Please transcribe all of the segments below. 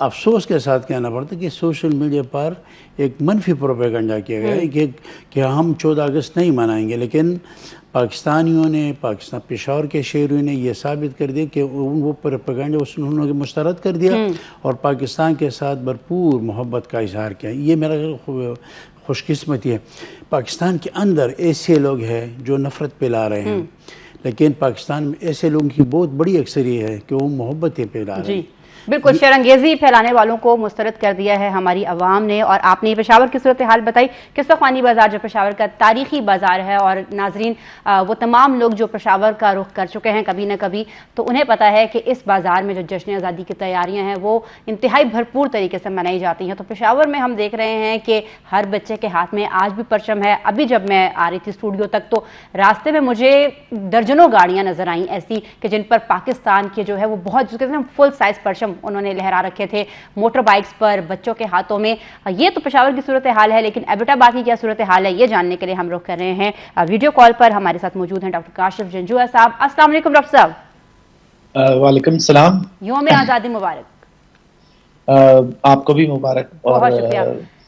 افسوس کے ساتھ کہنا پڑتا ہے کہ سوشل میڈیا پر ایک منفی پروپیگنڈا کیا گیا ہے کہ ہم 14 اگست نہیں منائیں گے، لیکن پاکستانیوں نے، پاکستان پشاور کے شہریوں نے یہ ثابت کر دیا کہ وہ پروپیگنڈا انہوں نے مسترد کر دیا اور پاکستان کے ساتھ بھرپور محبت کا اظہار کیا. یہ میرا خوش قسمتی ہے. پاکستان کے اندر ایسے لوگ ہیں جو نفرت پھیلا رہے ہیں، لیکن پاکستان میں ایسے لوگوں کی بہت بڑی اکثریت ہے کہ وہ محبتیں پھیلا رہے ہیں. بالکل، شرانگیزی پھیلانے والوں کو مسترد کر دیا ہے ہماری عوام نے. اور آپ نے پشاور کی صورتحال بتائی، قصہ خوانی بازار جو پشاور کا تاریخی بازار ہے، اور ناظرین وہ تمام لوگ جو پشاور کا رخ کر چکے ہیں کبھی نہ کبھی، تو انہیں پتہ ہے کہ اس بازار میں جو جشن آزادی کی تیاریاں ہیں وہ انتہائی بھرپور طریقے سے منائی جاتی ہیں. تو پشاور میں ہم دیکھ رہے ہیں کہ ہر بچے کے ہاتھ میں آج بھی پرچم ہے. ابھی جب میں آ رہی تھی اسٹوڈیو تک تو راستے میں مجھے درجنوں گاڑیاں نظر آئیں ایسی کہ جن پر پاکستان کے جو ہے وہ بہت فل سائز پرچم انہوں نے لہرا رکھے تھے، موٹر بائکس پر، بچوں کے ہاتھوں میں. یہ تو پشاور کی صورتحال ہے، لیکن ایبٹ آباد کی کیا صورتحال ہے یہ جاننے کے لیے ہم رخ کر رہے ہیں. ویڈیو کال پر ہمارے ساتھ موجود ہیں ڈاکٹر کاشف جنجوعہ صاحب. السلام علیکم ڈاکٹر صاحب. وعلیکم السلام. یوم آزادی مبارک. آپ کو بھی مبارک. بہت شکریہ.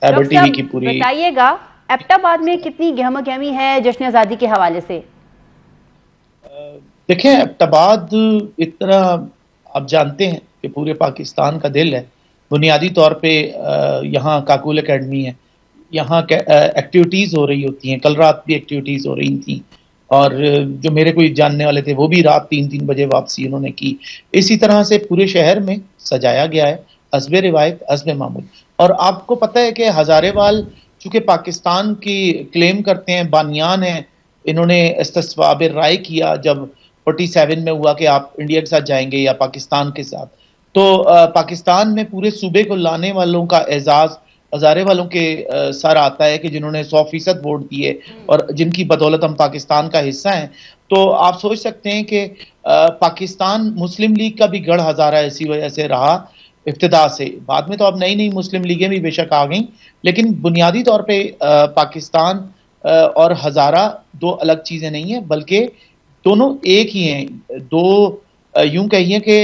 ایبٹ ٹی وی کی پوری بتائیے گا ایبٹ آباد میں کتنی گہما گہمی ہے جشن آزادی کے حوالے سے؟ دیکھیں، ایبٹ آباد اتنا آپ جانتے ہیں کہ پورے پاکستان کا دل ہے. بنیادی طور پہ یہاں کاکول اکیڈمی ہے، یہاں ایکٹیویٹیز ہو رہی ہوتی ہیں. کل رات بھی ایکٹیویٹیز ہو رہی تھیں، اور جو میرے کوئی جاننے والے تھے وہ بھی رات 3 بجے واپسی انہوں نے کی. اسی طرح سے پورے شہر میں سجایا گیا ہے حسب روایت، حسب معمول. اور آپ کو پتہ ہے کہ ہزارے وال چونکہ پاکستان کی کلیم کرتے ہیں، بانیان ہیں، انہوں نے استصواب رائے کیا جب 47 میں ہوا کہ آپ انڈیا کے ساتھ جائیں گے یا پاکستان کے ساتھ. تو پاکستان میں پورے صوبے کو لانے والوں کا اعزاز ہزارے والوں کے سر آتا ہے کہ جنہوں نے 100% ووٹ دیے اور جن کی بدولت ہم پاکستان کا حصہ ہیں. تو آپ سوچ سکتے ہیں کہ پاکستان مسلم لیگ کا بھی گڑھ ہزارہ اسی وجہ سے رہا ابتدا سے. بعد میں تو اب نئی مسلم لیگیں بھی بے شک آ گئیں، لیکن بنیادی طور پہ پاکستان اور ہزارہ دو الگ چیزیں نہیں ہیں، بلکہ دونوں ایک ہی ہیں. دو یوں کہیے کہ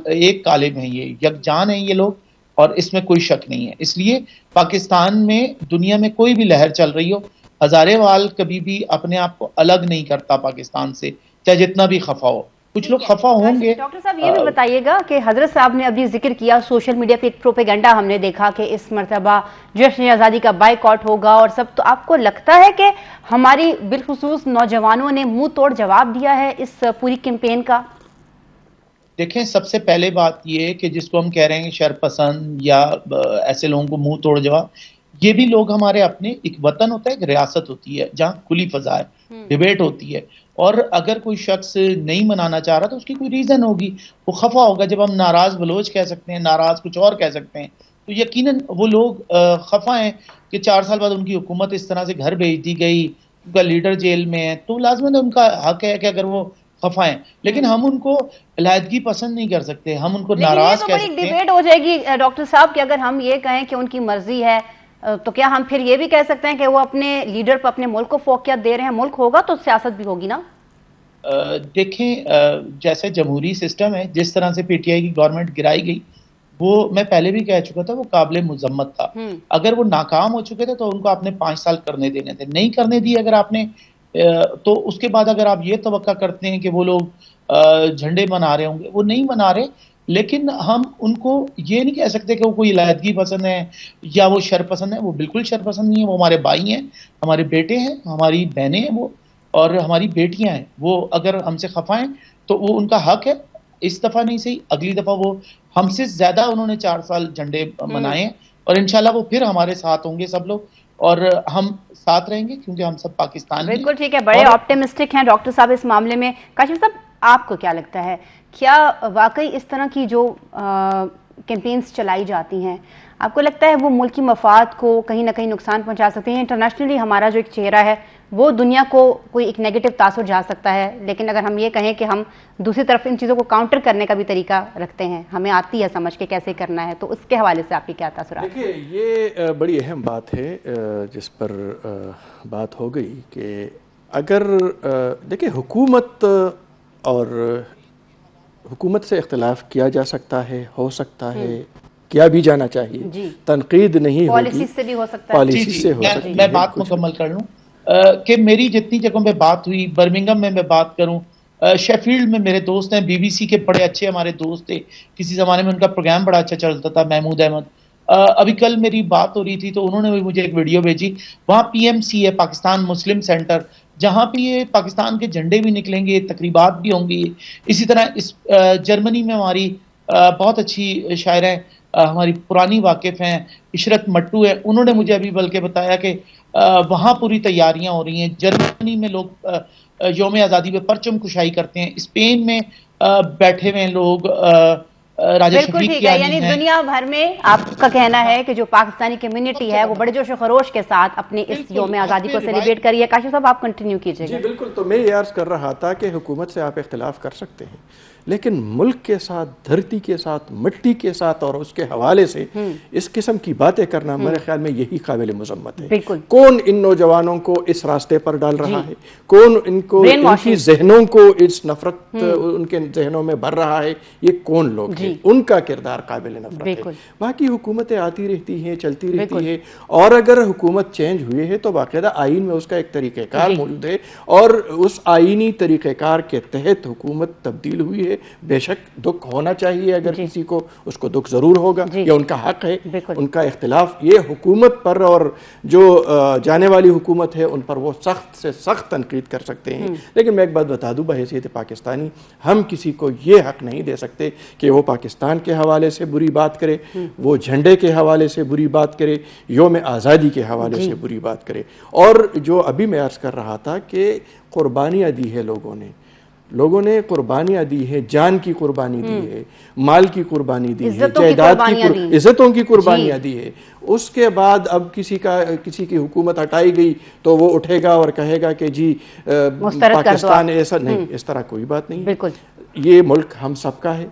ایک کالب ہیں، یہ یکجان ہیں یہ لوگ، اور اس میں کوئی شک نہیں ہے. اس لیے پاکستان میں دنیا میں کوئی بھی لہر چل رہی ہو، ہزارے وال کبھی بھی اپنے آپ کو الگ نہیں کرتا پاکستان سے، چاہے جتنا بھی خفا ہو. کچھ لوگ خفا ہوں گے. ڈاکٹر صاحب یہ بھی بتائیے گا کہ حضرت صاحب نے ابھی ذکر کیا سوشل میڈیا پہ ایک پروپیگنڈا ہم نے دیکھا کہ اس مرتبہ جشن آزادی کا بائیکاٹ ہوگا اور سب، تو آپ کو لگتا ہے کہ ہماری بالخصوص نوجوانوں نے منہ توڑ جواب دیا ہے اس پوری کیمپین کا؟ دیکھیں، سب سے پہلے بات یہ کہ جس کو ہم کہہ رہے ہیں شر پسند یا ایسے لوگوں کو منہ توڑ جواب، یہ بھی لوگ ہمارے اپنے. ایک وطن ہوتا ہے، ایک ریاست ہوتی ہے جہاں کھلی فضا ہے، ڈیبیٹ ہوتی ہے، اور اگر کوئی شخص نہیں منانا چاہ رہا تو اس کی کوئی ریزن ہوگی، وہ خفا ہوگا. جب ہم ناراض بلوچ کہہ سکتے ہیں، ناراض کچھ اور کہہ سکتے ہیں، تو یقیناً وہ لوگ خفا ہیں کہ 4 سال بعد ان کی حکومت اس طرح سے گھر بھیج دی گئی، ان کا لیڈر جیل میں ہے، تو لازماً ان کا حق ہے کہ اگر وہ خفا ہیں. لیکن ہم ان کو علیحدگی پسند نہیں کر سکتے، ہم ان کو ناراض کہہ سکتے ہیں. ڈیبیٹ ہو جائے گی ڈاکٹر صاحب کہ اگر ہم یہ کہیں کہ ان کی مرضی ہے، تو کیا ہم پھر یہ بھی کہہ سکتے ہیں کہ وہ اپنے لیڈر پر اپنے ملک کو فوقیت دے رہے ہیں؟ ملک ہوگا تو سیاست بھی ہوگی نا. دیکھیں، جیسے جمہوری سسٹم ہے، جس طرح سے پی ٹی آئی کی گورنمنٹ گرائی گئی، وہ میں پہلے بھی کہہ چکا تھا وہ قابل مذمت تھا. اگر وہ ناکام ہو چکے تھے تو ان کو آپ نے 5 سال کرنے دینے تھے. نہیں کرنے دیے اگر آپ نے، تو اس کے بعد اگر آپ یہ توقع کرتے ہیں کہ وہ لوگ جھنڈے منا رہے ہوں گے، وہ نہیں منا رہے. لیکن ہم ان کو یہ نہیں کہہ سکتے کہ وہ کوئی علیحدگی پسند ہے یا وہ شر پسند ہے. وہ بالکل شر پسند نہیں ہے. وہ ہمارے بھائی ہیں، ہمارے بیٹے ہیں، ہماری بہنیں ہیں وہ، اور ہماری بیٹیاں ہیں. وہ اگر ہم سے خفا ہیں تو وہ ان کا حق ہے. اس دفعہ نہیں صحیح، اگلی دفعہ وہ ہم سے زیادہ انہوں نے 4 سال جھنڈے منائے ہیں، اور انشاءاللہ وہ پھر ہمارے ساتھ ہوں گے سب لوگ، اور ہم ساتھ رہیں گے کیونکہ ہم سب پاکستان ہیں. بالکل ٹھیک ہے، بڑے آپٹیمسٹک ہیں ڈاکٹر صاحب اس معاملے میں. کاشف صاحب، آپ کو کیا لگتا ہے، کیا واقعی اس طرح کی جو کیمپینز چلائی جاتی ہیں، آپ کو لگتا ہے وہ ملکی مفاد کو کہیں نہ کہیں نقصان پہنچا سکتے ہیں؟ انٹرنیشنلی ہمارا جو ایک چہرہ ہے وہ دنیا کو کوئی ایک نیگیٹو تاثر جا سکتا ہے، لیکن اگر ہم یہ کہیں کہ ہم دوسری طرف ان چیزوں کو کاؤنٹر کرنے کا بھی طریقہ رکھتے ہیں، ہمیں آتی ہے سمجھ کے کیسے کرنا ہے، تو اس کے حوالے سے آپ کی کیا تاثرات؟ دیکھیے، یہ بڑی اہم بات ہے جس پر بات ہو گئی کہ اگر دیکھیں حکومت اور حکومت سے اختلاف کیا جا سکتا ہے، ہو سکتا ہے کیا بھی جانا چاہیے, جی. تنقید نہیں ہوگی, پالیسی سے بھی ہو سکتا ہے. پالیسی سے ہو سکتی ہے. میں بات مکمل کر لوں کہ میری جتنی جگہوں پہ بات ہوئی, برمنگم میں بات کروں, شیفیلڈ میں میرے دوست ہیں, بی بی سی کے بڑے اچھے ہمارے دوست تھے, کسی زمانے میں ان کا پروگرام بڑا اچھا چلتا تھا, محمود احمد. ابھی کل میری بات ہو رہی تھی تو انہوں نے بھی مجھے ایک ویڈیو بھیجی, وہاں پی ایم سی ہے, پاکستان مسلم سینٹر, جہاں پہ یہ پاکستان کے جھنڈے بھی نکلیں گے, تقریبات بھی ہوں گی. اسی طرح اس جرمنی میں ہماری بہت اچھی شاعر ہیں, ہماری پرانی واقف ہیں, عشرت مٹو ہے, انہوں نے مجھے ابھی بلکہ بتایا کہ وہاں پوری تیاریاں ہو رہی ہیں. جرمنی میں لوگ یوم آزادی پہ پرچم کشائی کرتے ہیں, اسپین میں بیٹھے ہوئے لوگ راجہ بالکل شفیق ٹھیک کی ہے. آنی یعنی ہیں. دنیا بھر میں آپ کا کہنا ہے کہ جو پاکستانی کمیونٹی ہے وہ بڑے جوش و خروش کے ساتھ اپنے اس یوم آزادی کو سیلیبریٹ کریے. کاشف صاحب آپ کنٹینیو کیجیے گا. جی بالکل, تو میں یہ عرض کر رہا تھا کہ حکومت سے آپ اختلاف کر سکتے ہیں, لیکن ملک کے ساتھ, دھرتی کے ساتھ, مٹی کے ساتھ اور اس کے حوالے سے اس قسم کی باتیں کرنا میرے خیال میں یہی قابل مذمت ہے. بالکل. کون ان نوجوانوں کو اس راستے پر ڈال رہا ہے, کون ان کی ذہنوں کو اس نفرت ان کے ذہنوں میں بھر رہا ہے, یہ کون لوگ ہیں, ان کا کردار قابل نفرت ہے. باقی حکومتیں آتی رہتی ہیں, چلتی رہتی ہے, اور اگر حکومت چینج ہوئی ہے تو باقاعدہ آئین میں اس کا ایک طریقہ کار موجود ہے, اور اس آئینی طریقہ کار کے تحت حکومت تبدیل ہوئی ہے. بے شک دکھ ہونا چاہیے, اگر کسی کو, اس کو دکھ ضرور ہوگا, یہ ان کا حق ہے. ان کا اختلاف یہ حکومت پر اور جو جانے والی حکومت ہے ان پر وہ سخت سے سخت تنقید کر سکتے ہیں, لیکن میں ایک بات بتا دوں, بحیثیت پاکستانی ہم کسی کو یہ حق نہیں دے سکتے کہ وہ پاکستان کے حوالے سے بری بات کرے, وہ جھنڈے کے حوالے سے بری بات کرے, یوم آزادی کے حوالے سے بری بات کرے. اور جو ابھی میں عرض کر رہا تھا کہ قربانیاں دی ہے لوگوں نے قربانیاں دی ہے, جان کی قربانی دی ہے, مال کی قربانی دی ہے, جائیداد کی, عزتوں کی قربانیاں دی ہے. اس کے بعد اب کسی کی حکومت ہٹائی گئی تو وہ اٹھے گا اور کہے گا کہ جی پاکستان ایسا نہیں, اس طرح کوئی بات نہیں. یہ ملک ہم سب کا ہے.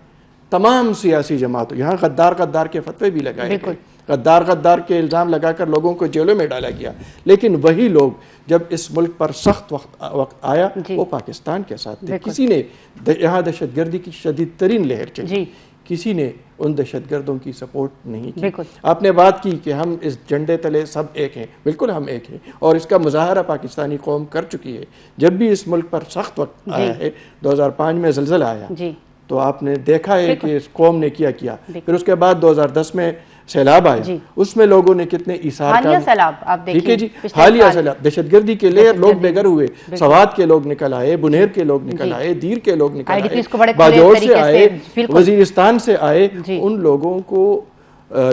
تمام سیاسی جماعتوں, یہاں غدار کے فتوے بھی لگائے گئے, غدار کے الزام لگا کر لوگوں کو جیلوں میں ڈالا گیا, لیکن وہی لوگ جب اس ملک پر سخت وقت آیا وہ پاکستان کے ساتھ تھے. کسی نے یہاں دہشت گردی کی شدید ترین لہر چلی, کسی نے ان دہشت گردوں کی سپورٹ نہیں کی. آپ نے بات کی کہ ہم اس جھنڈے تلے سب ایک ہیں, بالکل ہم ایک ہیں, اور اس کا مظاہرہ پاکستانی قوم کر چکی ہے. جب بھی اس ملک پر سخت وقت آیا ہے, 2005 میں زلزلہ آیا تو آپ نے دیکھا ہے کہ اس قوم نے کیا, پھر اس کے بعد 2010 میں سیلاب آیا, اس میں لوگوں نے کتنے ایثار کا, ٹھیک ہے جی, حالیہ سیلاب, دہشت گردی کے لئے لوگ بے گھر ہوئے, سوات کے لوگ نکل آئے, بنیر کے لوگ نکل آئے, دیر کے لوگ نکل آئے, باجوڑ سے آئے, وزیرستان سے آئے. ان لوگوں کو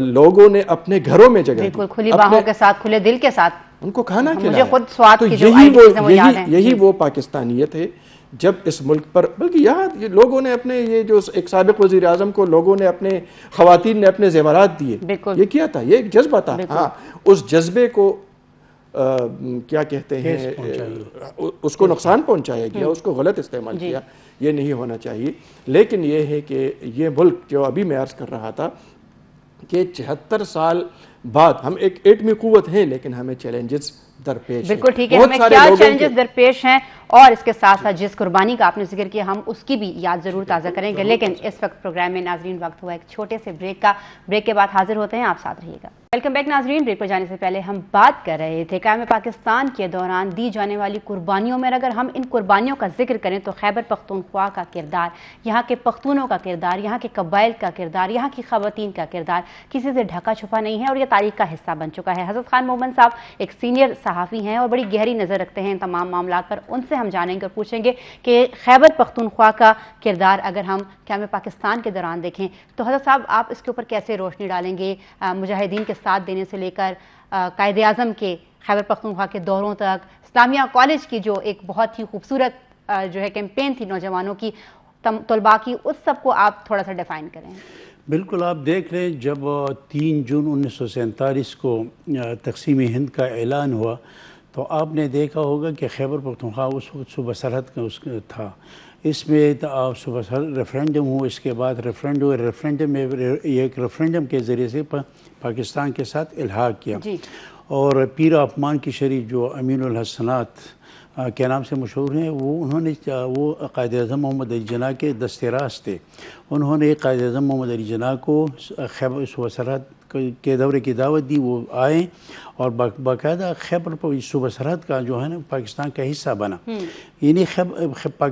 لوگوں نے اپنے گھروں میں جگہ دی, کھلی باہوں کے ساتھ, کھلے دل کے ساتھ ان کو کھانا کھلایا. تو یہی وہ پاکستانیت ہے جب اس ملک پر, بلکہ یہاں لوگوں نے اپنے, یہ جو ایک سابق وزیر اعظم کو لوگوں نے اپنے خواتین نے اپنے زیورات دیے, یہ کیا تھا, یہ ایک جذبہ تھا. ہاں, اس جذبے کو کیا کہتے ہیں, اس کو نقصان پہنچایا گیا, اس کو غلط استعمال کیا, یہ نہیں ہونا چاہیے. لیکن یہ ہے کہ یہ ملک, جو ابھی میں عرض کر رہا تھا کہ 76 سال بعد ہم ایک ایٹمی قوت ہیں, لیکن ہمیں چیلنجز درپیش ہیں. بالکل ٹھیک ہے, ہمیں کیا چیلنجز درپیش ہیں, اور اس کے ساتھ ساتھ جس قربانی کا آپ نے ذکر کیا ہم اس کی بھی یاد ضرور تازہ کریں گے. لیکن اس وقت پروگرام میں ناظرین وقت ہوا ایک چھوٹے سے بریک کا. بریک کے بعد حاضر ہوتے ہیں, آپ ساتھ رہیے گا. ویلکم بیک ناظرین. بریک پر جانے سے پہلے ہم بات کر رہے تھے قیام پاکستان کے دوران دی جانے والی قربانیوں میں. اگر ہم ان قربانیوں کا ذکر کریں تو خیبر پختونخوا کا کردار, یہاں کے پختونوں کا کردار, یہاں کے قبائل کا کردار, یہاں کی خواتین کا کردار کسی سے ڈھکا چھپا نہیں ہے, اور یہ تاریخ کا حصہ بن چکا ہے. حضرت خان مومن صاحب ایک سینئر صحافی ہیں اور بڑی گہری نظر رکھتے ہیں ان تمام معاملات پر. ان سے ہم جانیں گے اور پوچھیں گے کہ خیبر پختونخوا کا کردار اگر ہم قیام پاکستان کے دوران دیکھیں تو حضرت صاحب آپ اس کے اوپر کیسے روشنی ڈالیں گے, مجاہدین کے ساتھ دینے سے لے کر قائد اعظم کے خیبر پختونخوا کے دوروں تک, اسلامیہ کالج کی جو ایک بہت ہی خوبصورت جو ہے کیمپین تھی نوجوانوں کی, طلباء کی, اس سب کو آپ تھوڑا سا ڈیفائن کریں. بالکل, آپ دیکھ رہے ہیں جب 3 جون 1947 کو تقسیم ہند کا اعلان ہوا تو آپ نے دیکھا ہوگا کہ خیبر پختونخوا اس وقت صوبہ سرحد کا تھا. اس میں صوبہ سرحد ریفرینڈم ہوا, اس کے بعد ریفرینڈم میں ایک ریفرینڈم کے ذریعے سے پاکستان کے ساتھ الحاق کیا. اور پیر آف مان کی شریف جو امین الحسنات کے نام سے مشہور ہیں، وہ قائد اعظم محمد علی جناح کے دست راست تھے. انہوں نے قائد اعظم محمد علی جناح کو خیبر صوبہ سرحد کے دورے کی دعوت دی. وہ آئے اور باقاعدہ خیبر صوبہ سرحد کا جو ہے نا پاکستان کا حصہ بنا. یعنی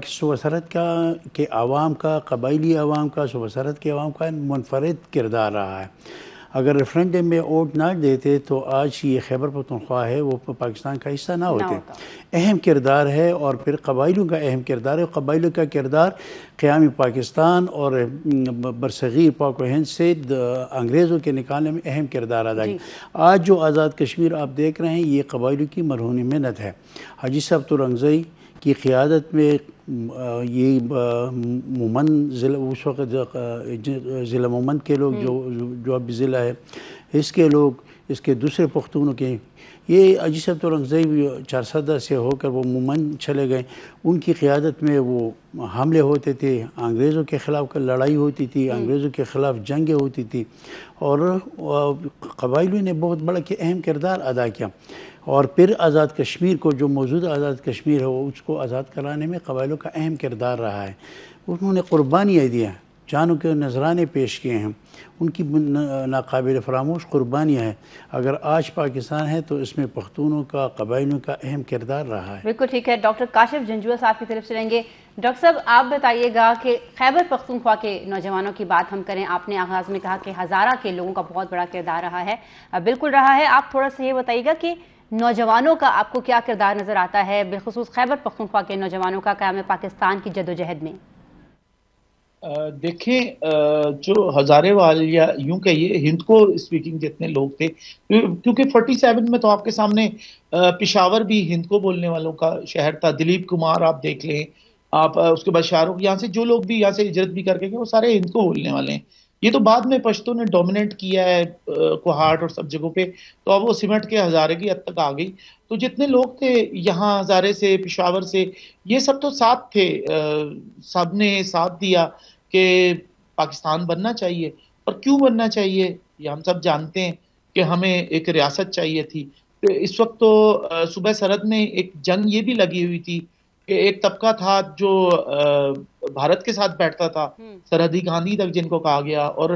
صوبہ سرحد کا کے عوام کا، قبائلی عوام کا، صوبہ سرحد کے عوام کا منفرد کردار رہا ہے. اگر ریفرینڈم میں ووٹ نہ دیتے تو آج یہ خیبر پختونخوا ہے وہ پاکستان کا حصہ نہ ہوتے. اہم کردار ہے، اور پھر قبائلیوں کا اہم کردار ہے. قبائلیوں کا کردار قیام پاکستان اور برصغیر پاک و ہند سے انگریزوں کے نکالنے میں اہم کردار ادا کیا. آج جو آزاد کشمیر آپ دیکھ رہے ہیں یہ قبائلیوں کی مرہون محنت ہے. حاجی صاحب ترنگزئی کی قیادت میں یہ مومن ضلع، اس وقت ضلع مومن کے لوگ جو اب ضلع ہے اس کے لوگ، اس کے دوسرے پختونوں کے، یہ حاجی صاحب ترنگزئی چارسدہ سے ہو کر وہ مومن چلے گئے. ان کی قیادت میں وہ حملے ہوتے تھے، انگریزوں کے خلاف لڑائی ہوتی تھی، انگریزوں کے خلاف جنگیں ہوتی تھی، اور قبائلیوں نے بہت بڑا اہم کردار ادا کیا. اور پھر آزاد کشمیر کو، جو موجودہ آزاد کشمیر ہے، اس کو آزاد کرانے میں قبائلیوں کا اہم کردار رہا ہے. انہوں نے قربانیاں دی ہیں، جانوں کے نذرانے پیش کیے ہیں. ان کی ناقابل فراموش قربانیاں ہیں. اگر آج پاکستان ہے تو اس میں پختونوں کا، قبائلیوں کا اہم کردار رہا ہے. بالکل ٹھیک ہے. ڈاکٹر کاشف جنجوعہ صاحب کی طرف سے لیں گے. ڈاکٹر صاحب آپ بتائیے گا کہ خیبر پختونخوا کے نوجوانوں کی بات ہم کریں. آپ نے آغاز میں کہا کہ ہزارہ کے لوگوں کا بہت بڑا کردار رہا ہے. بالکل رہا ہے. آپ تھوڑا سا یہ بتائیے گا کہ نوجوانوں کا آپ کو کیا کردار نظر آتا ہے، بالخصوص خیبر پختونخوا کے نوجوانوں کا قیام پاکستان کی جدوجہد میں؟ دیکھیں، جو ہزارے والے یا یوں کہیے ہند کو اسپیکنگ جتنے لوگ تھے، کیونکہ 47 میں تو آپ کے سامنے پشاور بھی ہند کو بولنے والوں کا شہر تھا. دلیپ کمار آپ دیکھ لیں، آپ اس کے بعد شاہ رخ، یہاں سے جو لوگ بھی یہاں سے ہجرت بھی کر کے گئے وہ سارے ہند کو بولنے والے ہیں. یہ تو بعد میں پشتوں نے ڈومینیٹ کیا ہے کوہاٹ اور سب جگہوں پہ، تو اب وہ سمٹ کے ہزارے کی حد تک آ گئی. تو جتنے لوگ تھے یہاں ہزارے سے، پشاور سے، یہ سب تو ساتھ تھے. سب نے ساتھ دیا کہ پاکستان بننا چاہیے. اور کیوں بننا چاہیے یہ ہم سب جانتے ہیں کہ ہمیں ایک ریاست چاہیے تھی. اس وقت تو صوبہ سرحد میں ایک جنگ یہ بھی لگی ہوئی تھی کہ ایک طبقہ تھا جو بھارت کے ساتھ بیٹھتا تھا، سرحدی گاندھی تک جن کو کہا گیا. اور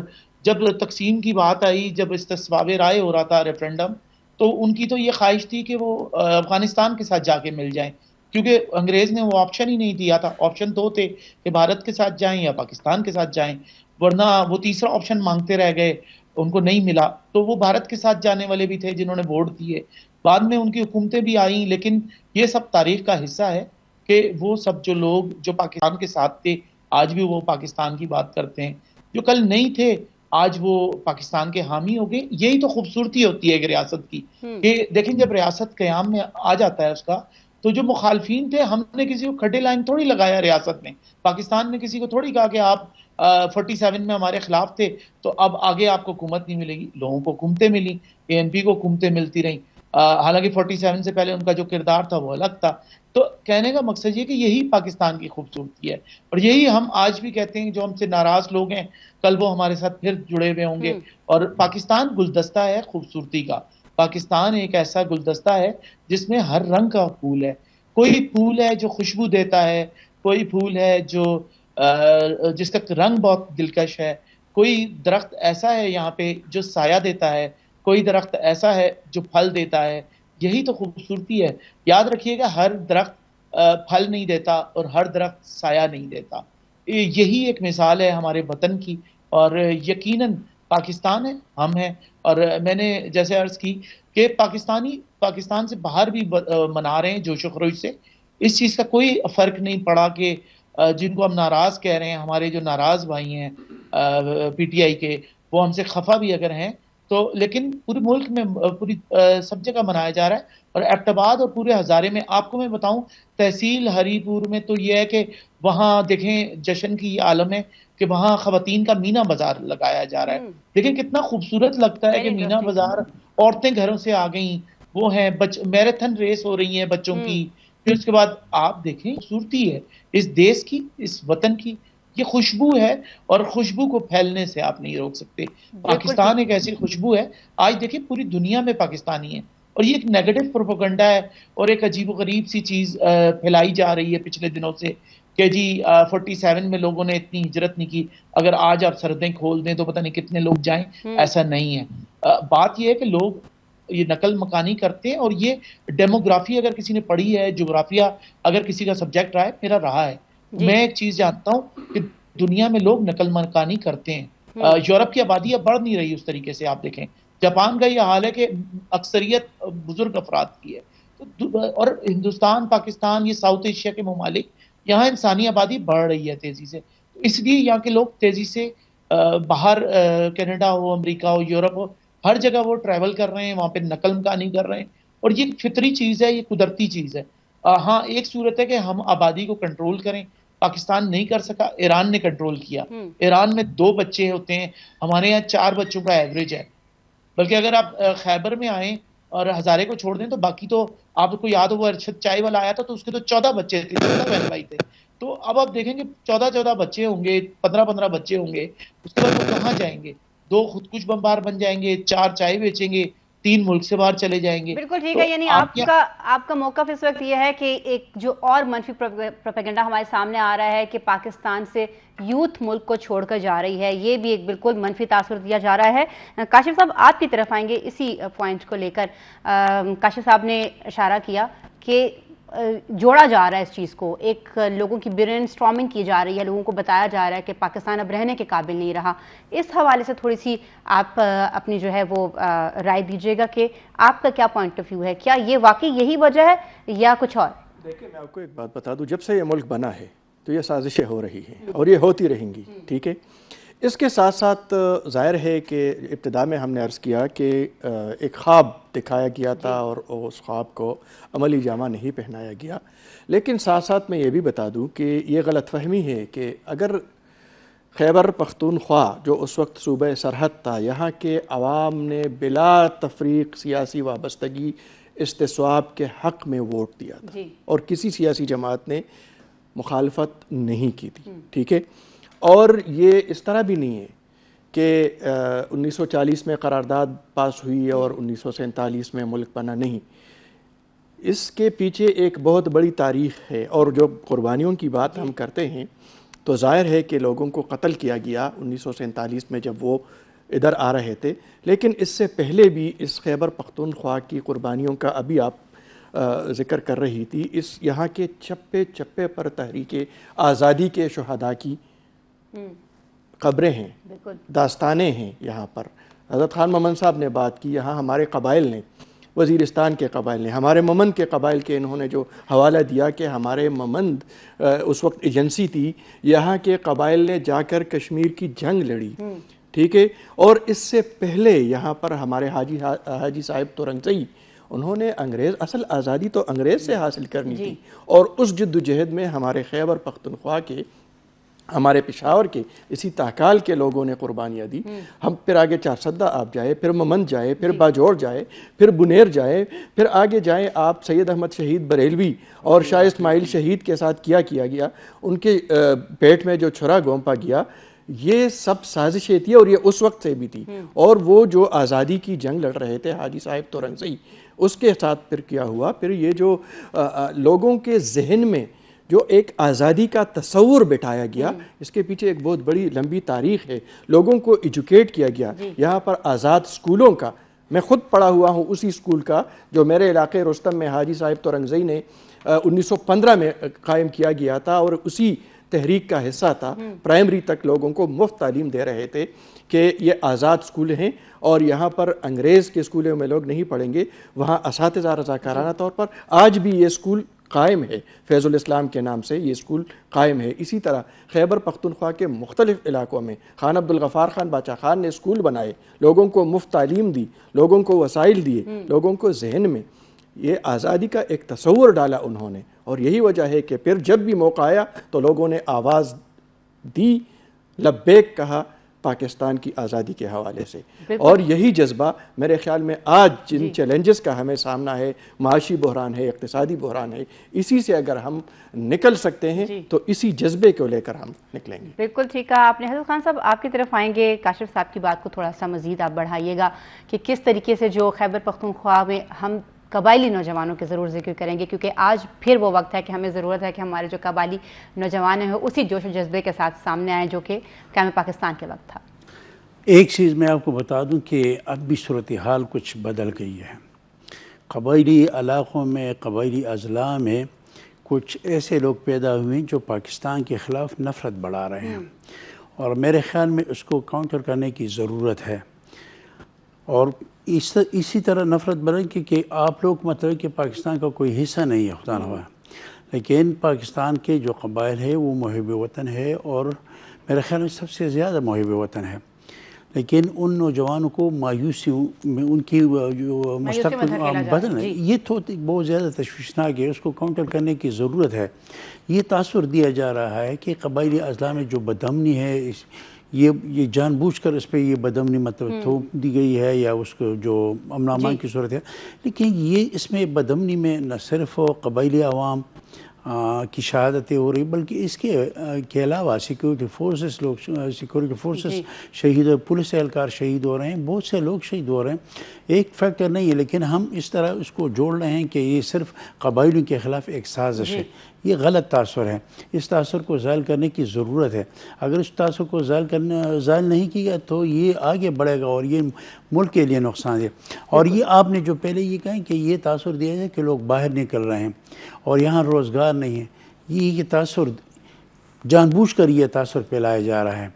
جب تقسیم کی بات آئی، جب استصواب رائے ہو رہا تھا ریفرینڈم، تو ان کی تو یہ خواہش تھی کہ وہ افغانستان کے ساتھ جا کے مل جائیں، کیونکہ انگریز نے وہ آپشن ہی نہیں دیا تھا. آپشن دو تھے کہ بھارت کے ساتھ جائیں یا پاکستان کے ساتھ جائیں، ورنہ وہ تیسرا آپشن مانگتے رہ گئے، ان کو نہیں ملا. تو وہ بھارت کے ساتھ جانے والے بھی تھے جنہوں نے ووٹ دیے. بعد میں ان کی حکومتیں بھی آئیں، لیکن یہ سب تاریخ کا حصہ ہے کہ وہ سب جو لوگ جو پاکستان کے ساتھ تھے آج بھی وہ پاکستان کی بات کرتے ہیں، جو کل نہیں تھے آج وہ پاکستان کے حامی ہو گئے. یہی تو خوبصورتی ہوتی ہے ایک ریاست کی کہ دیکھیں جب ریاست قیام میں آ جاتا ہے اس کا، تو جو مخالفین تھے، ہم نے کسی کو کھڈے لائن تھوڑی لگایا ریاست میں. پاکستان نے کسی کو تھوڑی کہا کہ آپ 47 میں ہمارے خلاف تھے تو اب آگے آپ کو حکومت نہیں ملے گی. لوگوں کو حکومتیں ملی، ANP کو حکومتیں ملتی رہیں. حالانکہ 47 سے پہلے ان کا جو کردار تھا وہ الگ تھا. تو کہنے کا مقصد یہ کہ یہی پاکستان کی خوبصورتی ہے، اور یہی ہم آج بھی کہتے ہیں. جو ہم سے ناراض لوگ ہیں کل وہ ہمارے ساتھ پھر جڑے ہوئے ہوں گے. اور پاکستان گلدستہ ہے خوبصورتی کا. پاکستان ایک ایسا گلدستہ ہے جس میں ہر رنگ کا پھول ہے. کوئی پھول ہے جو خوشبو دیتا ہے، کوئی پھول ہے جو جس کا رنگ بہت دلکش ہے، کوئی درخت ایسا ہے یہاں پہ جو سایہ دیتا ہے، کوئی درخت ایسا ہے جو پھل دیتا ہے. یہی تو خوبصورتی ہے. یاد رکھیے گا ہر درخت پھل نہیں دیتا اور ہر درخت سایہ نہیں دیتا. یہی ایک مثال ہے ہمارے وطن کی. اور یقیناً پاکستان ہے، ہم ہیں. اور میں نے جیسے عرض کی کہ پاکستان سے باہر بھی منا رہے ہیں جوش و خروش سے. اس چیز کا کوئی فرق نہیں پڑا کہ جن کو ہم ناراض کہہ رہے ہیں، ہمارے جو ناراض بھائی ہیں PTI کے، وہ ہم سے خفا بھی اگر ہیں تو، لیکن پورے ملک میں پوری سب جگہ منایا جا رہا ہے. اور ایبٹ آباد اور پورے ہزارے میں آپ کو میں بتاؤں، تحصیل ہری پور میں تو یہ ہے کہ وہاں دیکھیں جشن کی یہ عالم ہے کہ وہاں خواتین کا مینا بازار لگایا جا رہا ہے. دیکھیں کتنا خوبصورت لگتا ہے کہ مینا بازار، عورتیں گھروں سے آ گئیں، وہ ہیں میراتھن ریس ہو رہی ہیں بچوں کی. پھر اس کے بعد آپ دیکھیں خوبصورتی ہے اس دیش کی، اس وطن کی. یہ خوشبو ہے اور خوشبو کو پھیلنے سے آپ نہیں روک سکتے. پاکستان ایک ایسی خوشبو ہے. آج دیکھیں پوری دنیا میں پاکستانی ہیں اور یہ ایک نیگیٹو پروپیگنڈا ہے اور ایک عجیب و غریب سی چیز پھیلائی جا رہی ہے پچھلے دنوں سے کہ جی 47 میں لوگوں نے اتنی ہجرت نہیں کی، اگر آج آپ سرحدیں کھول دیں تو پتہ نہیں کتنے لوگ جائیں. ایسا نہیں ہے. بات یہ ہے کہ لوگ یہ نقل مکانی کرتے ہیں، اور یہ ڈیموگرافی اگر کسی نے پڑھی ہے، جغرافیہ اگر کسی کا سبجیکٹ رہا ہے، میرا رہا ہے، میں ایک چیز جانتا ہوں کہ دنیا میں لوگ نقل مکانی کرتے ہیں. یورپ کی آبادی اب بڑھ نہیں رہی اس طریقے سے. آپ دیکھیں جاپان کا یہ حال ہے کہ اکثریت بزرگ افراد کی ہے. اور ہندوستان، پاکستان، یہ ساؤتھ ایشیا کے ممالک، یہاں انسانی آبادی بڑھ رہی ہے تیزی سے. اس لیے یہاں کے لوگ تیزی سے باہر کینیڈا ہو، امریکہ ہو، یورپ ہو، ہر جگہ وہ ٹریول کر رہے ہیں، وہاں پہ نقل مکانی کر رہے ہیں. اور یہ فطری چیز ہے، یہ قدرتی چیز ہے. ہاں ایک صورت ہے کہ ہم آبادی کو کنٹرول کریں. پاکستان نہیں کر سکا، ایران نے کنٹرول کیا. ایران میں 2 بچے ہوتے ہیں، ہمارے یہاں 4 بچوں کا ایوریج ہے. بلکہ اگر آپ خیبر میں آئیں اور ہزارے کو چھوڑ دیں تو باقی تو آپ کو یاد ہو وہ ارشد چائے والا آیا تھا تو اس کے تو 14 بچے تھے، 14 بہن بھائی تھے. تو اب آپ دیکھیں گے 14 بچے ہوں گے، 15 بچے ہوں گے. اس کے بعد وہ کہاں جائیں گے؟ 2 خودکش بمبار بن جائیں گے، 4 چائے بیچیں گے، 3 ملک سے باہر چلے جائیں گے. بالکل ٹھیک تو ہے. یعنی آپ کا موقف اس وقت یہ ہے کہ ایک جو اور منفی پروپیگنڈا ہمارے سامنے آ رہا ہے کہ پاکستان سے یوتھ ملک کو چھوڑ کر جا رہی ہے، یہ بھی ایک بالکل منفی تاثر دیا جا رہا ہے. کاشف صاحب آپ کی طرف آئیں گے اسی پوائنٹ کو لے کر. کاشف صاحب نے اشارہ کیا کہ جوڑا جا رہا ہے اس چیز کو، ایک لوگوں کی برین اسٹارمنگ کی جا رہی ہے، لوگوں کو بتایا جا رہا ہے کہ پاکستان اب رہنے کے قابل نہیں رہا. اس حوالے سے تھوڑی سی آپ اپنی جو ہے وہ رائے دیجیے گا کہ آپ کا کیا پوائنٹ آف ویو ہے، کیا یہ واقعی یہی وجہ ہے یا کچھ اور؟ دیکھیں میں آپ کو ایک بات بتا دوں، جب سے یہ ملک بنا ہے تو یہ سازشیں ہو رہی ہیں اور یہ ہوتی رہیں گی، ٹھیک ہے. اس کے ساتھ ساتھ ظاہر ہے کہ ابتدا میں ہم نے عرض کیا کہ ایک خواب دکھایا گیا تھا اور اس خواب کو عملی جامہ نہیں پہنایا گیا. لیکن ساتھ ساتھ میں یہ بھی بتا دوں کہ یہ غلط فہمی ہے کہ اگر خیبر پختونخوا جو اس وقت صوبہ سرحد تھا، یہاں کے عوام نے بلا تفریق سیاسی وابستگی استصواب کے حق میں ووٹ دیا تھا اور کسی سیاسی جماعت نے مخالفت نہیں کی تھی، ٹھیک ہے. اور یہ اس طرح بھی نہیں ہے کہ 1940 میں قرارداد پاس ہوئی اور 1947 میں ملک بنا، نہیں. اس کے پیچھے ایک بہت بڑی تاریخ ہے. اور جو قربانیوں کی بات ہم کرتے ہیں تو ظاہر ہے کہ لوگوں کو قتل کیا گیا 1947 میں جب وہ ادھر آ رہے تھے. لیکن اس سے پہلے بھی اس خیبر پختونخوا کی قربانیوں کا ابھی آپ ذکر کر رہی تھی، اس یہاں کے چپے چپے پر تحریک آزادی کے شہداء کی قبریں ہیں، داستانیں ہیں. یہاں پر حضرت خان ممند صاحب نے بات کی، یہاں ہمارے قبائل نے، وزیرستان کے قبائل نے، ہمارے ممند کے قبائل کے انہوں نے جو حوالہ دیا کہ ہمارے ممند اس وقت ایجنسی تھی، یہاں کے قبائل نے جا کر کشمیر کی جنگ لڑی، ٹھیک ہے. اور اس سے پہلے یہاں پر ہمارے حاجی صاحب تورنگزئی، انہوں نے اصل آزادی تو انگریز سے حاصل کرنی تھی، اور اس جد و جہد میں ہمارے خیبر پختونخوا کے، ہمارے پشاور کے، اسی تاکال کے لوگوں نے قربانیاں دی. ہم پھر آگے چارسدہ آپ جائے، پھر ممند جائے، پھر باجوڑ جائے، پھر بنیر جائے، پھر آگے جائیں آپ سید احمد شہید بریلوی اور شاہ اسماعیل شہید کے ساتھ کیا گیا، ان کے پیٹ میں جو چھرا گھونپا گیا، یہ سب سازشیں تھی اور یہ اس وقت سے بھی تھی. اور وہ جو آزادی کی جنگ لڑ رہے تھے حاجی صاحب تورنگزئی، اس کے ساتھ پھر کیا ہوا، پھر یہ جو لوگوں کے ذہن میں جو ایک آزادی کا تصور بٹھایا گیا، اس کے پیچھے ایک بہت بڑی لمبی تاریخ ہے. لوگوں کو ایجوکیٹ کیا گیا. یہاں پر آزاد سکولوں کا، میں خود پڑھا ہوا ہوں اسی سکول کا جو میرے علاقے رستم میں حاجی صاحب تورنگزئی نے 1915 میں قائم کیا گیا تھا، اور اسی تحریک کا حصہ تھا. پرائمری تک لوگوں کو مفت تعلیم دے رہے تھے کہ یہ آزاد سکول ہیں اور یہاں پر انگریز کے سکولوں میں لوگ نہیں پڑھیں گے. وہاں اساتذہ رضاکارانہ طور پر آج بھی یہ سکول قائم ہے، فیض الاسلام کے نام سے یہ سکول قائم ہے. اسی طرح خیبر پختونخوا کے مختلف علاقوں میں خان عبدالغفار خان باچا خان نے سکول بنائے، لوگوں کو مفت تعلیم دی، لوگوں کو وسائل دیے، لوگوں کو ذہن میں یہ آزادی کا ایک تصور ڈالا انہوں نے. اور یہی وجہ ہے کہ پھر جب بھی موقع آیا تو لوگوں نے آواز دی، لبیک کہا، پاکستان کی آزادی کے حوالے سے. اور یہی جذبہ میرے خیال میں آج جن چیلنجز کا ہمیں سامنا ہے، معاشی بحران ہے، اقتصادی بحران ہے، اسی سے اگر ہم نکل سکتے ہیں تو اسی جذبے کو لے کر ہم نکلیں گے. بالکل ٹھیک کہا آپ نے. حضرت خان صاحب آپ کی طرف آئیں گے. کاشف صاحب کی بات کو تھوڑا سا مزید آپ بڑھائیے گا کہ کس طریقے سے جو خیبر پختونخوا میں ہم قبائلی نوجوانوں کے ضرور ذکر کریں گے، کیونکہ آج پھر وہ وقت ہے کہ ہمیں ضرورت ہے کہ ہمارے جو قبائلی نوجوان ہیں اسی جوش و جذبے کے ساتھ سامنے آئیں جو کہ قیام پاکستان کے وقت تھا. ایک چیز میں آپ کو بتا دوں کہ اب بھی صورتحال کچھ بدل گئی ہے. قبائلی علاقوں میں، قبائلی اضلاع میں کچھ ایسے لوگ پیدا ہوئے ہیں جو پاکستان کے خلاف نفرت بڑھا رہے ہیں، اور میرے خیال میں اس کو کاؤنٹر کرنے کی ضرورت ہے. اور اسی طرح نفرت بڑھے کہ آپ لوگ مطلب کہ پاکستان کا کوئی حصہ نہیں ہے خدا نخواستہ، لیکن پاکستان کے جو قبائل ہے وہ محب وطن ہے، اور میرے خیال میں سب سے زیادہ محب وطن ہے. لیکن ان نوجوانوں کو مایوسی میں ان کی جو مستقبل بدل ہے، یہ تو بہت زیادہ تشویشناک ہے. اس کو کاؤنٹر کرنے کی ضرورت ہے. یہ تاثر دیا جا رہا ہے کہ قبائلی اضلاع میں جو بدامنی ہے، یہ جان بوجھ کر اس پہ یہ بدامنی مطلب تھوپ دی گئی ہے، یا اس کو جو امن امان کی صورت ہے. لیکن یہ اس میں بدامنی میں نہ صرف قبائلی عوام کی شہادتیں ہو رہی، بلکہ اس کے علاوہ سیکورٹی فورسز شہید، پولیس اہلکار شہید ہو رہے ہیں، بہت سے لوگ شہید ہو رہے ہیں. ایک فیکٹر نہیں ہے، لیکن ہم اس طرح اس کو جوڑ رہے ہیں کہ یہ صرف قبائلیوں کے خلاف ایک سازش ہے. یہ غلط تاثر ہے. اس تاثر کو زائل کرنے کی ضرورت ہے. اگر اس تاثر کو زائل نہیں کیا تو یہ آگے بڑھے گا اور یہ ملک کے لیے نقصان ہے. اور یہ آپ نے جو پہلے یہ کہا کہ یہ تاثر دیا جائے کہ لوگ باہر نکل رہے ہیں اور یہاں روزگار نہیں ہے، یہ تاثر جان بوجھ کر یہ تاثر پھیلایا جا رہا ہے.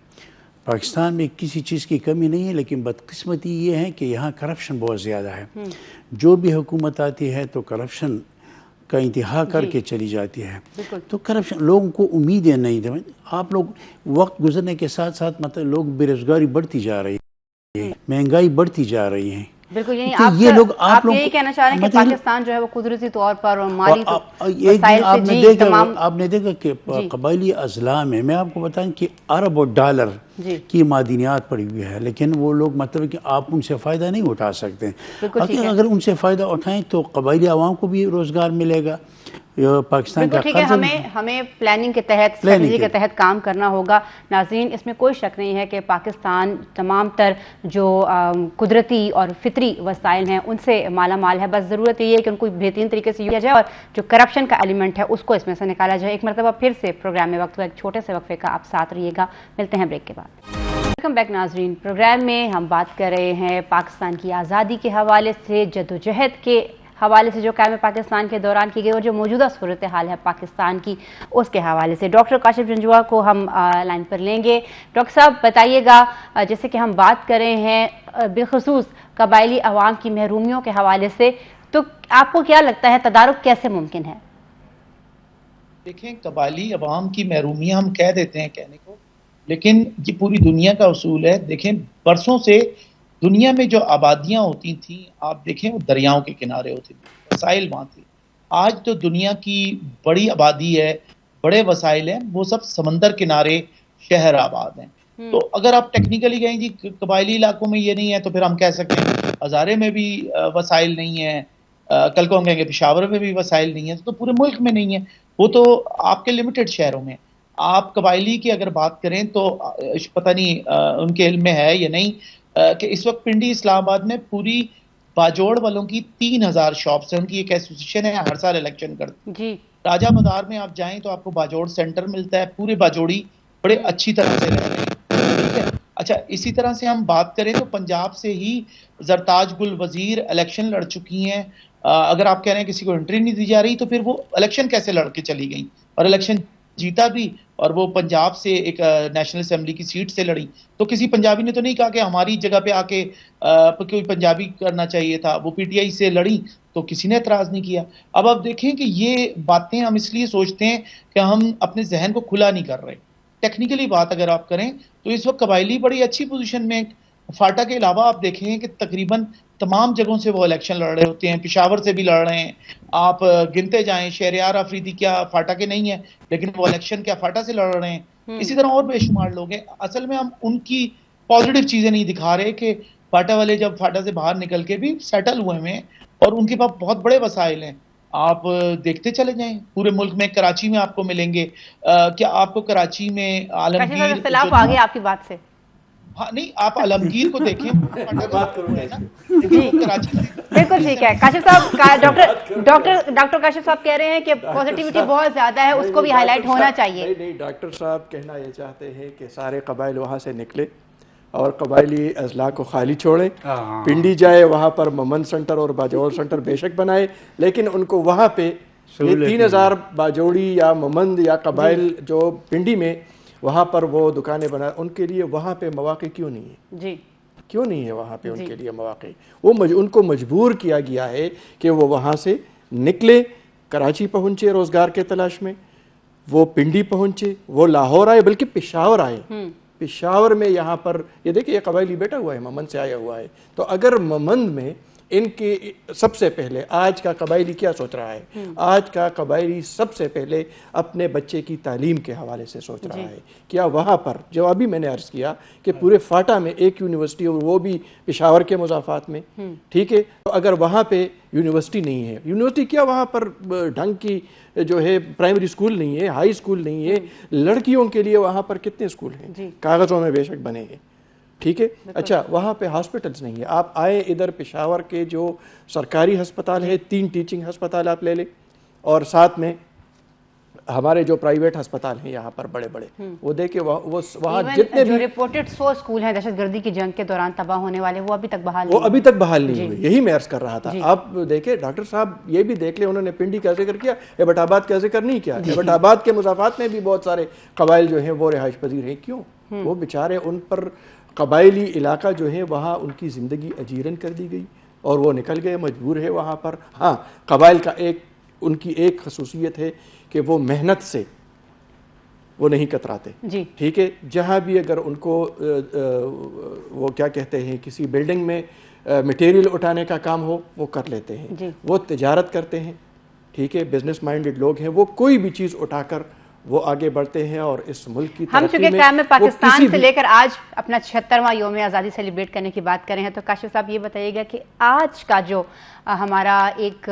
پاکستان میں کسی چیز کی کمی نہیں ہے، لیکن بدقسمتی یہ ہے کہ یہاں کرپشن بہت زیادہ ہے. جو بھی حکومت آتی ہے تو کرپشن کا انتہا کر کے چلی جاتی ہے. تو کرپشن لوگوں کو امیدیں نہیں دیں. آپ لوگ وقت گزرنے کے ساتھ ساتھ مطلب لوگ بے روزگاری بڑھتی جا رہی ہے، مہنگائی بڑھتی جا رہی ہے. بالکل، یعنی آپ یہی کہنا چاہ رہے ہیں کہ پاکستان جو ہے وہ قدرتی طور پر اور مالی وسائل سے آپ نے دیکھا کہ قبائلی اضلاع میں آپ کو بتائیں کہ ارب ڈالر کی معدنیات پڑی ہوئی ہے، لیکن وہ لوگ مطلب کہ آپ ان سے فائدہ نہیں اٹھا سکتے. اگر ان سے فائدہ اٹھائیں تو قبائلی عوام کو بھی روزگار ملے گا. پاکستان کا ٹھیک ہے، ہمیں پلاننگ کے تحت، اسٹریٹجی کے تحت کام کرنا ہوگا. ناظرین، اس میں کوئی شک نہیں ہے کہ پاکستان تمام تر جو قدرتی اور فطری وسائل ہیں ان سے مالا مال ہے. بس ضرورت یہ ہے کہ ان کو بہترین طریقے سے کیا جائے اور جو کرپشن کا ایلیمنٹ ہے اس کو اس میں سے نکالا جائے. ایک مرتبہ پھر سے پروگرام میں وقت ہوا ایک چھوٹے سے وقفے کا، آپ ساتھ رہیے گا. ملتے ہیں بریک کے بعد. ویلکم بیک ناظرین. پروگرام میں ہم بات کر رہے ہیں پاکستان کی آزادی کے حوالے سے، جدوجہد کے حوالے سے جو قیام پاکستان کے دوران کی گئی اور جو موجودہ صورتحال ہے پاکستان کی اس کے حوالے سے. ڈاکٹر کاشف جنجوعہ کو ہم لائن پر لیں گے. ڈاکٹر صاحب بتائیے گا، جیسے کہ ہم بات کر رہے ہیں بالخصوص قبائلی عوام کی محرومیوں کے حوالے سے، تو آپ کو کیا لگتا ہے تدارک کیسے ممکن ہے؟ دیکھیں، قبائلی عوام کی محرومیاں ہم کہہ دیتے ہیں کہنے کو، لیکن یہ پوری دنیا کا اصول ہے. دیکھیں، برسوں سے دنیا میں جو آبادیاں ہوتی تھیں، آپ دیکھیں وہ دریاؤں کے کنارے ہوتی تھیں، وسائل وہاں تھے. آج تو دنیا کی بڑی آبادی ہے، بڑے وسائل ہیں، وہ سب سمندر کنارے شہر آباد ہیں. تو اگر آپ ٹیکنیکلی کہیں جی قبائلی علاقوں میں یہ نہیں ہے، تو پھر ہم کہہ سکتے ہیں ہزارے میں بھی وسائل نہیں ہیں، کل کو ہم کہیں گے پشاور میں بھی وسائل نہیں ہیں، تو پورے ملک میں نہیں ہے. وہ تو آپ کے لمیٹڈ شہروں میں. آپ قبائلی کی اگر بات کریں تو پتہ نہیں ان کے علم میں ہے یا نہیں کہ اس وقت پنڈی اسلام آباد میں پوری باجوڑ والوں کی 3000 شاپس ہیں. ان کی ایک ایسوسیشن ہے، ہر سال الیکشن کرتے ہیں. راجہ مدار میں آپ جائیں تو آپ کو باجوڑ سینٹر ملتا ہے، پورے باجوڑی بڑے اچھی طرح سے رہ رہے ہیں. اچھا، اسی طرح سے ہم بات کریں تو پنجاب سے ہی زرتاج گل وزیر الیکشن لڑ چکی ہیں. اگر آپ کہہ رہے ہیں کسی کو انٹری نہیں دی جا رہی، تو پھر وہ الیکشن کیسے لڑ کے چلی گئیں اور الیکشن جیتا بھی، اور وہ پنجاب سے ایک نیشنل اسمبلی کی سیٹ سے لڑی. تو کسی پنجابی نے تو نہیں کہا کہ ہماری جگہ پہ آ کے کوئی پنجابی کرنا چاہیے تھا. وہ پی ٹی آئی سے لڑی تو کسی نے اعتراض نہیں کیا. اب آپ دیکھیں کہ یہ باتیں ہم اس لیے سوچتے ہیں کہ ہم اپنے ذہن کو کھلا نہیں کر رہے. ٹیکنیکلی بات اگر آپ کریں تو اس وقت قبائلی بڑی اچھی پوزیشن میں. فاٹا کے علاوہ آپ دیکھیں کہ تقریباً تمام جگہوں سے وہ الیکشن لڑ رہے ہوتے ہیں. پشاور سے بھی لڑ رہے ہیں. آپ گنتے جائیں، شہریار آفریدی کیا فاٹا کے نہیں ہیں، لیکن وہ الیکشن کیا فاٹا سے لڑ رہے ہیں. اسی طرح اور بے شمار لوگ ہیں. اصل میں ہم ان کی پازیٹیو چیزیں نہیں دکھا رہے کہ فاٹا والے جب فاٹا سے باہر نکل کے بھی سیٹل ہوئے ہیں اور ان کے پاس بہت بڑے وسائل ہیں. آپ دیکھتے چلے جائیں پورے ملک میں. کراچی میں آپ کو ملیں گے. کیا آپ کو کراچی میں عالمگیر اختلاف آ گیا آپ کی بات سے؟ ہاں نہیں, آپ عالمگیر کو دیکھیں. بات کروں گا بالکل ٹھیک ہے. کاشف صاحب, ڈاکٹر کاشف صاحب کہہ رہے ہیں کہ پازیٹیوٹی بہت زیادہ ہے, اس کو بھی ہائی لائٹ ہونا چاہیے. نہیں, ڈاکٹر صاحب کہنا یہ چاہتے ہیں کہ سارے قبائل وہاں سے نکلے اور قبائلی اضلاع کو خالی چھوڑے, پنڈی جائے, وہاں پر ممن سنٹر اور باجوڑ سنٹر بے شک بنائے, لیکن ان کو وہاں پہ یہ 3000 باجوڑی یا ممند یا قبائل جو پنڈی میں وہاں پر وہ دکانیں بنا, ان کے لیے وہاں پہ مواقع کیوں نہیں ہے؟ جی کیوں نہیں ہے وہاں پہ ان کے لیے مواقع؟ وہ ان کو مجبور کیا گیا ہے کہ وہ وہاں سے نکلے, کراچی پہنچے روزگار کے تلاش میں, وہ پنڈی پہنچے, وہ لاہور آئے, بلکہ پشاور آئے. پشاور میں یہاں پر یہ دیکھیں, یہ قبائلی بیٹھا ہوا ہے, ممند سے آیا ہوا ہے. تو اگر ممند میں ان کے سب سے پہلے آج کا قبائلی کیا سوچ رہا ہے؟ آج کا قبائلی سب سے پہلے اپنے بچے کی تعلیم کے حوالے سے سوچ رہا ہے. کیا وہاں پر جو ابھی میں نے عرض کیا کہ پورے فاٹا میں ایک یونیورسٹی, اور وہ بھی پشاور کے مضافات میں, ٹھیک ہے, تو اگر وہاں پہ یونیورسٹی نہیں ہے, یونیورسٹی کیا وہاں پر ڈھنگ کی جو ہے پرائمری اسکول نہیں ہے, ہائی اسکول نہیں ہے, لڑکیوں کے لیے وہاں پر کتنے اسکول ہیں, کاغذوں میں بے شک بنے ہیں, ٹھیک ہے. اچھا, وہاں پہ ہاسپٹلز نہیں ہے. آپ آئے ادھر پشاور کے جو سرکاری ہسپتال ہے, 3 ٹیچنگ ہسپتال آپ لے لیں, اور ساتھ میں ہمارے جو پرائیویٹ ہسپتال ہیں یہاں پر بڑے بڑے, وہ دیکھیں وہاں جتنے بھی رپورٹڈ 100 اسکول ہیں دہشت گردی کی جنگ کے دوران تباہ ہونے والے, وہ ابھی تک بحال نہیں ہوئے. یہی میں عرض کر رہا تھا. آپ دیکھیں ڈاکٹر صاحب, یہ بھی دیکھ لیں, انہوں نے پنڈی کا ذکر کیا, ایبٹ آباد کا ذکر نہیں کیا. ایبٹ آباد کے مضافات میں بھی بہت سارے قبائل جو ہیں وہ رہائش پذیر ہیں. کیوں؟ وہ بیچارے, ان پر قبائلی علاقہ جو ہے وہاں ان کی زندگی اجیرن کر دی گئی اور وہ نکل گئے, مجبور ہے وہاں پر. ہاں, قبائل کا ان کی ایک خصوصیت ہے کہ وہ محنت سے وہ نہیں کتراتے, ٹھیک ہے. جہاں بھی اگر ان کو وہ کیا کہتے ہیں, کسی بلڈنگ میں مٹیریل اٹھانے کا کام ہو, وہ کر لیتے ہیں. وہ تجارت کرتے ہیں, ٹھیک ہے, بزنس مائنڈڈ لوگ ہیں, وہ کوئی بھی چیز اٹھا کر وہ آگے بڑھتے ہیں. اور اس ملک کی ہم چونکہ قیام پاکستان سے لے کر آج اپنا 76واں یوم آزادی سیلیبریٹ کرنے کی بات کر رہے ہیں, تو کاشف صاحب یہ بتائیے گا کہ آج کا جو ہمارا ایک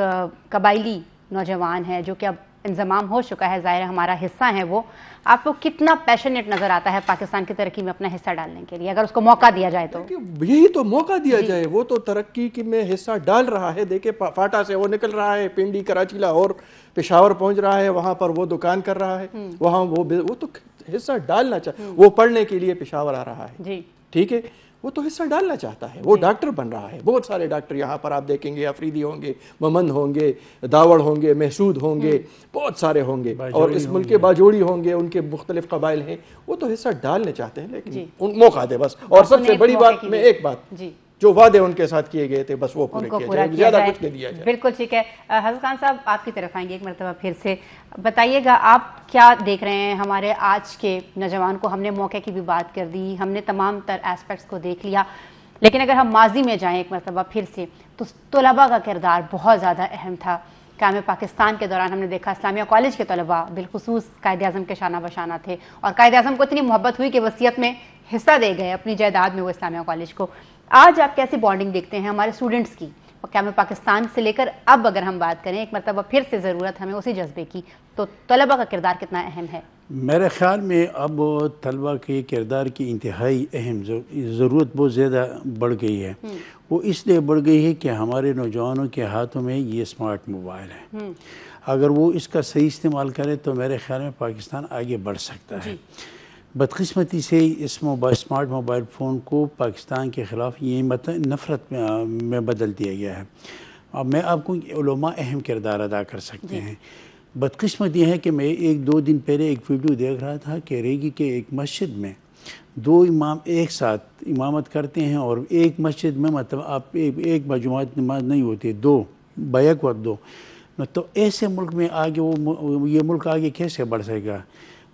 قبائلی نوجوان ہے جو کہ اب انضمام ہو چکا ہے, ظاہر ہمارا حصہ ہے, وہ آپ کو کتنا پیشنیٹ نظر آتا ہے پاکستان کی ترقی میں اپنا حصہ ڈالنے کے لیے, اگر اس کو موقع دیا جائے تو؟ یہی تو موقع دیا جائے, وہ تو ترقی کی میں حصہ ڈال رہا ہے. دیکھیں فاٹا سے وہ نکل رہا ہے, پنڈی, کراچی, لاہور, پشاور پہنچ رہا ہے, وہاں پر وہ دکان کر رہا ہے, وہاں وہ تو حصہ ڈالنا چاہتا. وہ پڑھنے کے لیے پشاور آ رہا ہے, ٹھیک ہے, وہ تو حصہ ڈالنا چاہتا ہے, وہ ڈاکٹر بن رہا ہے. بہت سارے ڈاکٹر یہاں پر آپ دیکھیں گے, افریدی ہوں گے, ممند ہوں گے, داوڑ ہوں گے, محسود ہوں گے, بہت سارے ہوں گے, اور اس ملک کے باجوڑی ہوں گے, ان کے مختلف قبائل ہیں, وہ تو حصہ ڈالنے چاہتے ہیں, لیکن ان موقع دے بس. اور سب سے بڑی بات میں ایک بات, جو وعدے ان کے ساتھ کیے گئے تھے بس وہ پورے کیے جائیں, زیادہ کچھ نہیں دیا جائے. بالکل ٹھیک ہے. حضرت خان صاحب آپ کی طرف آئیں گے ایک مرتبہ پھر سے, بتائیے گا آپ کیا دیکھ رہے ہیں ہمارے آج کے نوجوان کو؟ ہم نے موقع کی بھی بات کر دی, ہم نے تمام تر ایسپیکٹس کو دیکھ لیا, لیکن اگر ہم ماضی میں جائیں ایک مرتبہ پھر سے, تو طلباء کا کردار بہت زیادہ اہم تھا. قیام پاکستان کے دوران ہم نے دیکھا اسلامیہ کالج کے طلباء بالخصوص قائد اعظم کے شانہ بشانہ تھے, اور قائد اعظم کو اتنی محبت ہوئی کہ وصیت میں حصہ دے گئے اپنی جائیداد میں وہ اسلامیہ کالج کو. آج آپ کیسی بانڈنگ دیکھتے ہیں ہمارے اسٹوڈنٹس کی قیام پاکستان سے لے کر اب اگر ہم بات کریں ایک مرتبہ پھر سے ضرورت ہمیں اسی جذبے کی, تو طلباء کا کردار کتنا اہم ہے؟ میرے خیال میں اب طلباء کے کردار کی انتہائی اہم ضرورت بہت زیادہ بڑھ گئی ہے. وہ اس لیے بڑھ گئی ہے کہ ہمارے نوجوانوں کے ہاتھوں میں یہ اسمارٹ موبائل ہے. اگر وہ اس کا صحیح استعمال کرے تو میرے خیال میں پاکستان آگے بڑھ سکتا ہے. بدقسمتی سے اس اسمارٹ موبائل فون کو پاکستان کے خلاف یہ نفرت میں بدل دیا گیا ہے. اب میں آپ کو علماء اہم کردار ادا کر سکتے ہیں. بدقسمت یہ ہے کہ میں 1-2 دن پہلے ایک ویڈیو دیکھ رہا تھا کہ ریگی کے ایک مسجد میں 2 امام ایک ساتھ امامت کرتے ہیں, اور ایک مسجد میں مطلب آپ ایک بجماعت نماز نہیں ہوتی, 2 بیک وقت 2. تو ایسے ملک میں آگے یہ ملک آگے کیسے بڑھ سکے گا؟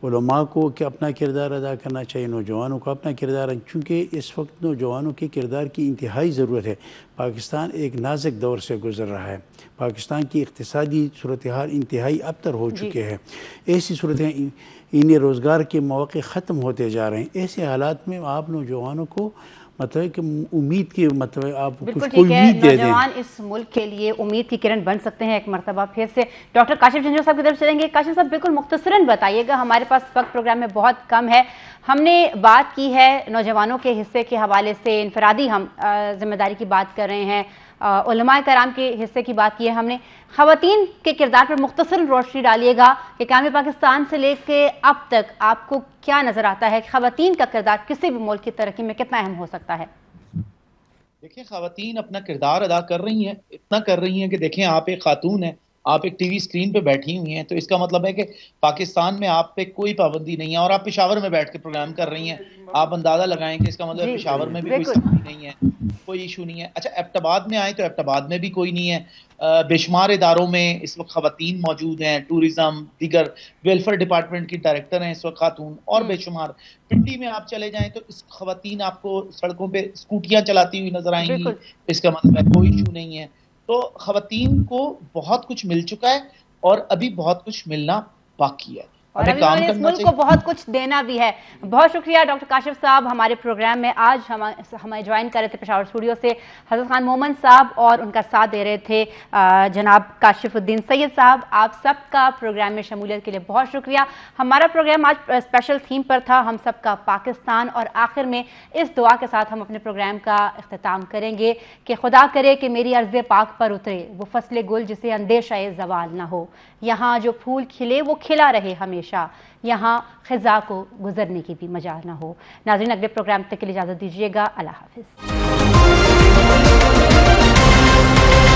علماء کو کہ اپنا کردار ادا کرنا چاہیے، نوجوانوں کو اپنا کردار، چونکہ اس وقت نوجوانوں کے کردار کی انتہائی ضرورت ہے۔ پاکستان ایک نازک دور سے گزر رہا ہے، پاکستان کی اقتصادی صورتحال انتہائی ابتر ہو چکے ہیں، ایسی صورتیں انہیں روزگار کے مواقع ختم ہوتے جا رہے ہیں۔ ایسے حالات میں آپ نوجوانوں کو مطلب کہ امید کی مطلب آپ بالکل کچھ ٹھیک کوئی ہے، امید دے دیں۔ نوجوان اس ملک کے لیے امید کی کرن بن سکتے ہیں۔ ایک مرتبہ پھر سے ڈاکٹر کاشف جھنجھوڑ صاحب کی طرف چلیں گے۔ کاشف صاحب بالکل مختصراً بتائیے گا، ہمارے پاس وقت پروگرام میں بہت کم ہے۔ ہم نے بات کی ہے نوجوانوں کے حصے کے حوالے سے، انفرادی ہم ذمہ داری کی بات کر رہے ہیں، علماء کرام کے حصے کی بات کی ہے ہم نے۔ خواتین کے کردار پر مختصر روشنی ڈالیے گا کہ قیام پاکستان سے لے کے اب تک آپ کو کیا نظر آتا ہے کہ خواتین کا کردار کسی بھی ملک کی ترقی میں کتنا اہم ہو سکتا ہے؟ دیکھیں، خواتین اپنا کردار ادا کر رہی ہیں، اتنا کر رہی ہیں کہ دیکھیں آپ ایک خاتون ہیں، آپ ایک ٹی وی اسکرین پہ بیٹھی ہوئی ہیں، تو اس کا مطلب ہے کہ پاکستان میں آپ پہ کوئی پابندی نہیں ہے، اور آپ پشاور میں بیٹھ کے پروگرام کر رہی ہیں۔ آپ اندازہ لگائیں کہ اس کا مطلب ہے پشاور میں بھی کوئی سختی نہیں ہے، کوئی ایشو نہیں ہے۔ اچھا، ایبٹ آباد میں آئیں تو ایبٹ آباد میں بھی کوئی نہیں ہے۔ بے شمار اداروں میں اس وقت خواتین موجود ہیں، ٹورزم، دیگر ویلفیئر ڈپارٹمنٹ کی ڈائریکٹر ہیں اس وقت خاتون، اور بے شمار۔ پنڈی میں آپ چلے جائیں تو اس خواتین آپ کو سڑکوں پہ اسکوٹیاں چلاتی ہوئی نظر آئیں گی، اس کا مطلب ہے کوئی ایشو نہیں ہے۔ تو خواتین کو بہت کچھ مل چکا ہے، اور ابھی بہت کچھ ملنا باقی ہے، اور ہمیں ابھی کام انہوں نے اس کرنا ملک کو چاہیے۔ بہت کچھ دینا بھی ہے۔ بہت شکریہ ڈاکٹر کاشف صاحب، ہمارے پروگرام میں آج ہمیں جوائن کر رہے تھے پشاور اسٹوڈیو سے حضرت خان مومن صاحب، اور ان کا ساتھ دے رہے تھے جناب کاشف الدین سید صاحب۔ آپ سب کا پروگرام میں شمولیت کے لیے بہت شکریہ۔ ہمارا پروگرام آج اسپیشل تھیم پر تھا، ہم سب کا پاکستان، اور آخر میں اس دعا کے ساتھ ہم اپنے پروگرام کا اختتام کریں گے کہ خدا کرے کہ میری عرض پاک پر اترے وہ فصل گل جسے اندیشہ زوال نہ ہو، یہاں جو پھول کھلے وہ کھلا رہے ہمیشہ، یہاں خزاں کو گزرنے کی بھی مجال نہ ہو۔ ناظرین، اگلے پروگرام تک کے لیے اجازت دیجیے گا۔ اللہ حافظ۔